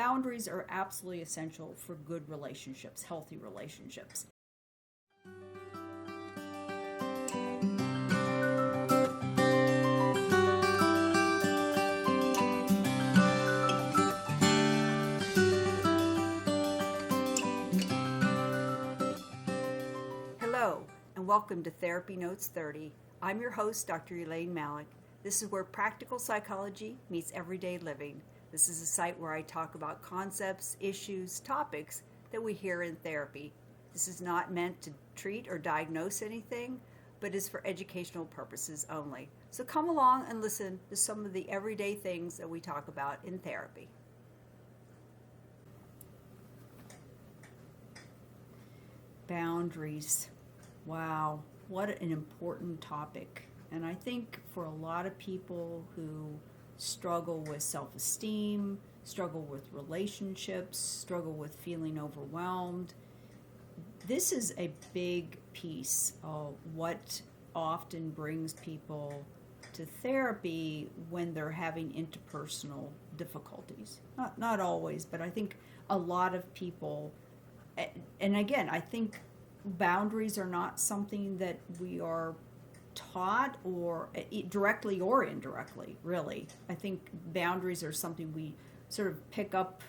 Boundaries are absolutely essential for good relationships, healthy relationships. Hello, and welcome to Therapy Notes 30. I'm your host, Dr. Elaine Malik. This is where practical psychology meets everyday living. This is a site where I talk about concepts, issues, topics that we hear in therapy. This is not meant to treat or diagnose anything, but is for educational purposes only. So come along and listen to some of the everyday things that we talk about in therapy. Boundaries. Wow, what an important topic. And I think for a lot of people who struggle with self-esteem, struggle with relationships, struggle with feeling overwhelmed, this is a big piece of what often brings people to therapy when they're having interpersonal difficulties. Not always, but I think a lot of people, and again, I think boundaries are not something that we are taught or directly or indirectly, really. I think boundaries are something we sort of pick up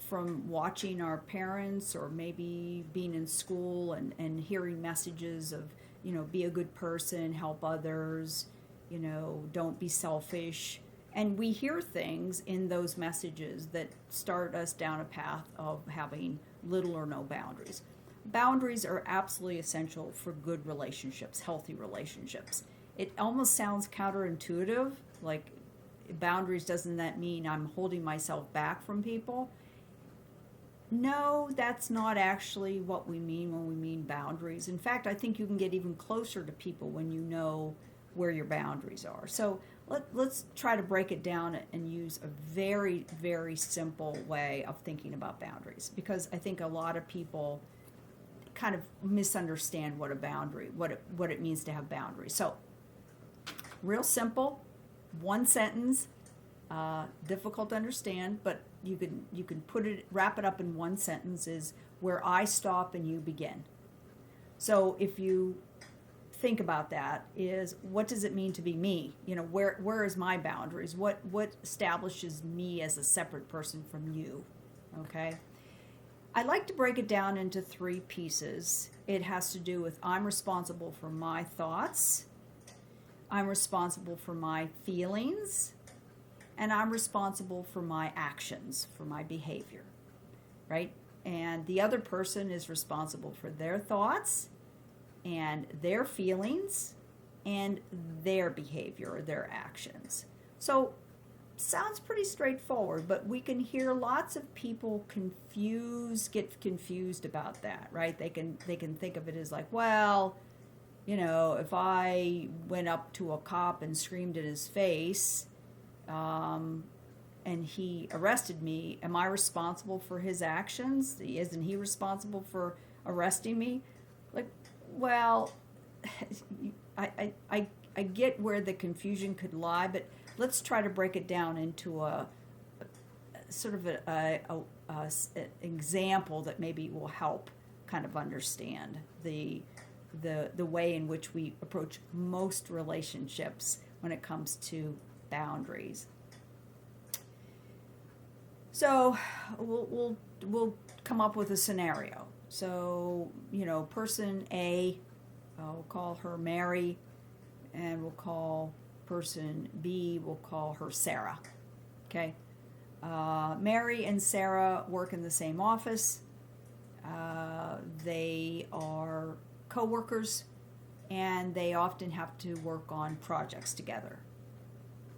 from watching our parents or maybe being in school and hearing messages of, be a good person, help others, don't be selfish. And we hear things in those messages that start us down a path of having little or no boundaries. Boundaries are absolutely essential for good relationships, healthy relationships. It almost sounds counterintuitive, like boundaries, doesn't that mean I'm holding myself back from people? No, that's not actually what we mean when we mean boundaries. In fact, I think you can get even closer to people when you know where your boundaries are. So let's try to break it down and use a very, very simple way of thinking about boundaries, because I think a lot of people kind of misunderstand what a boundary, what it means to have boundaries. So, real simple, one sentence, difficult to understand, but you can wrap it up in one sentence, is where I stop and you begin. So if you think about that, is what does it mean to be me? Where is my boundaries? What establishes me as a separate person from you? Okay. I like to break it down into three pieces. It has to do with I'm responsible for my thoughts, I'm responsible for my feelings, and I'm responsible for my actions, for my behavior, right? And the other person is responsible for their thoughts and their feelings and their behavior or their actions. So sounds pretty straightforward, but we can hear lots of people get confused about that, right? They can think of it as like, well, if I went up to a cop and screamed in his face, and he arrested me, am I responsible for his actions? Isn't he responsible for arresting me? Like, well, I get where the confusion could lie, but let's try to break it down into a sort of an example that maybe will help kind of understand the way in which we approach most relationships when it comes to boundaries. So we'll come up with a scenario. So person A, we'll call her Mary, and we'll call person B, we'll call her Sarah. Okay. Mary and Sarah work in the same office. They are co-workers, and they often have to work on projects together.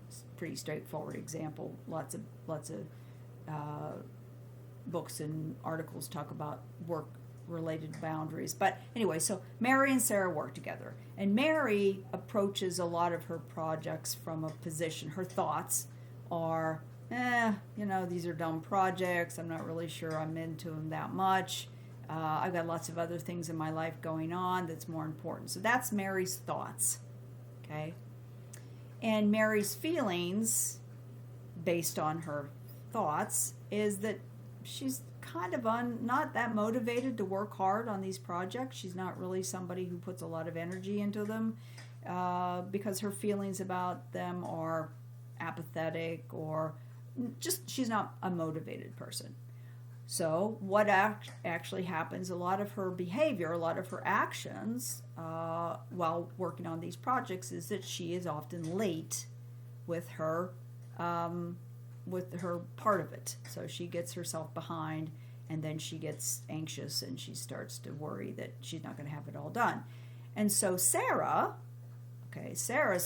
It's a pretty straightforward example. Lots of books and articles talk about work-related boundaries. But anyway, so Mary and Sarah work together, and Mary approaches a lot of her projects from a position. Her thoughts are, these are dumb projects. I'm not really sure I'm into them that much. I've got lots of other things in my life going on that's more important. So that's Mary's thoughts, okay? And Mary's feelings, based on her thoughts is that she's kind of not that motivated to work hard on these projects. She's not really somebody who puts a lot of energy into them because her feelings about them are apathetic, or just she's not a motivated person. So what actually happens, a lot of her behavior, a lot of her actions while working on these projects is that she is often late with her part of it. So she gets herself behind, and then she gets anxious and she starts to worry that she's not going to have it all done. And so Sarah's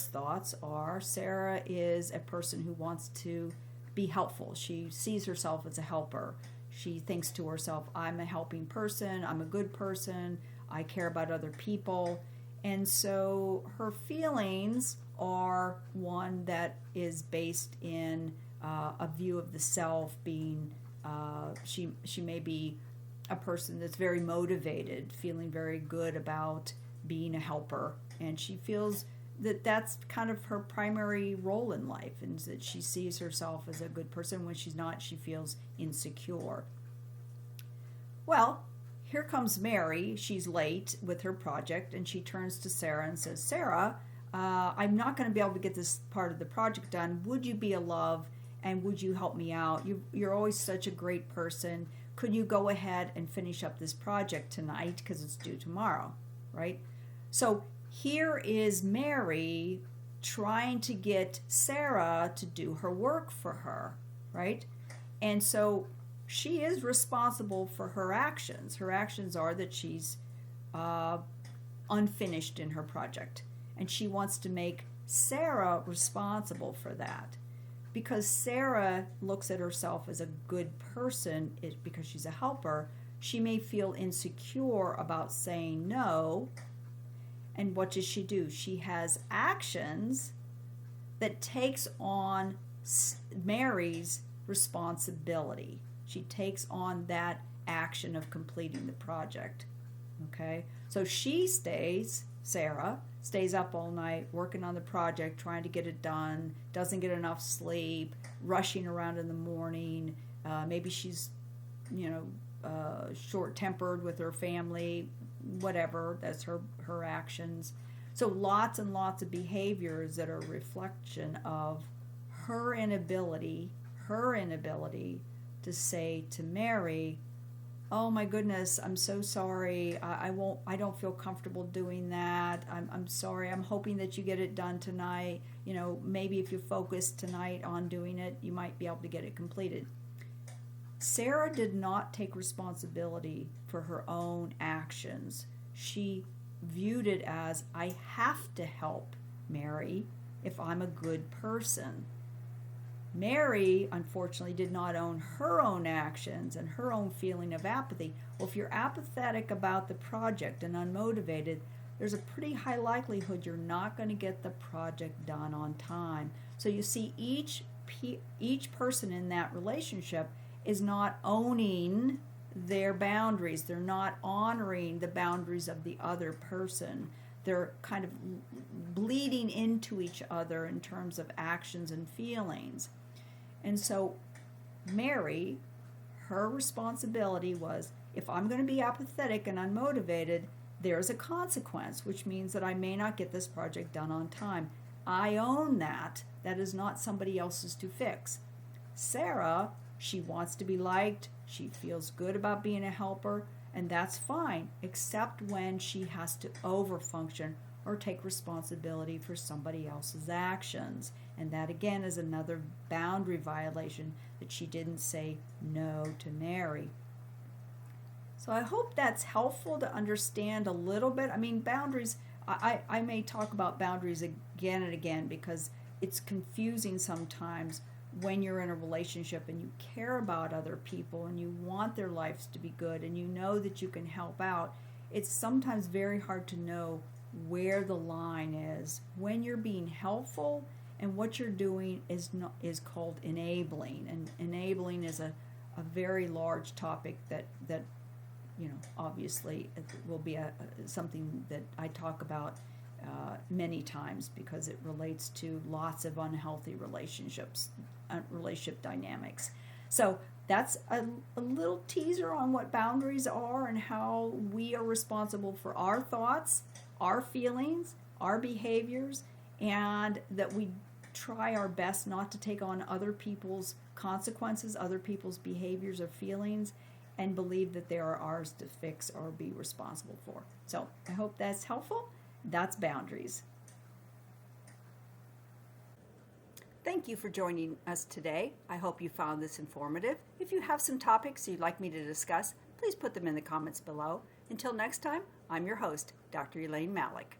thoughts are, Sarah is a person who wants to be helpful. She sees herself as a helper. She thinks to herself, I'm a helping person, I'm a good person, I care about other people. And so her feelings are one that is based in a view of the self being, she may be a person that's very motivated, feeling very good about being a helper, and she feels that that's kind of her primary role in life, and that she sees herself as a good person. When she's not, she feels insecure. Well, here comes Mary. She's late with her project, and she turns to Sarah and says, Sarah, I'm not going to be able to get this part of the project done. Would you be a love, and would you help me out? You're always such a great person. Could you go ahead and finish up this project tonight, because it's due tomorrow, right? So here is Mary trying to get Sarah to do her work for her, right? And so she is responsible for her actions. Her actions are that she's unfinished in her project, and she wants to make Sarah responsible for that. Because Sarah looks at herself as a good person, because she's a helper, she may feel insecure about saying no. And what does she do? She has actions that takes on Mary's responsibility. She takes on that action of completing the project. Okay? So Sarah stays up all night working on the project, trying to get it done, doesn't get enough sleep, rushing around in the morning. Maybe she's, short-tempered with her family, whatever. That's her actions. So lots and lots of behaviors that are a reflection of her inability to say to Mary, oh my goodness, I'm so sorry, I don't feel comfortable doing that, I'm sorry, I'm hoping that you get it done tonight, maybe if you focus tonight on doing it, you might be able to get it completed. Sarah did not take responsibility for her own actions. She viewed it as, I have to help Mary if I'm a good person. Mary, unfortunately, did not own her own actions and her own feeling of apathy. Well, if you're apathetic about the project and unmotivated, there's a pretty high likelihood you're not going to get the project done on time. So you see, each person in that relationship is not owning their boundaries. They're not honoring the boundaries of the other person. They're kind of bleeding into each other in terms of actions and feelings. And so Mary, her responsibility was, if I'm going to be apathetic and unmotivated, there's a consequence, which means that I may not get this project done on time. I own that. That is not somebody else's to fix. Sarah, she wants to be liked. She feels good about being a helper, and that's fine, except when she has to overfunction or take responsibility for somebody else's actions. And that, again, is another boundary violation, that she didn't say no to Mary. So I hope that's helpful to understand a little bit. I mean, boundaries, I may talk about boundaries again and again, because it's confusing sometimes when you're in a relationship and you care about other people and you want their lives to be good and you know that you can help out. It's sometimes very hard to know where the line is when you're being helpful and what you're doing is called enabling. And enabling is a very large topic that obviously it will be something that I talk about many times, because it relates to lots of unhealthy relationship dynamics. So that's a little teaser on what boundaries are and how we are responsible for our thoughts, our feelings, our behaviors, and that we try our best not to take on other people's consequences, other people's behaviors or feelings, and believe that they are ours to fix or be responsible for. So I hope that's helpful. That's boundaries. Thank you for joining us today. I hope you found this informative. If you have some topics you'd like me to discuss, please put them in the comments below. Until next time, I'm your host, Dr. Elaine Malik.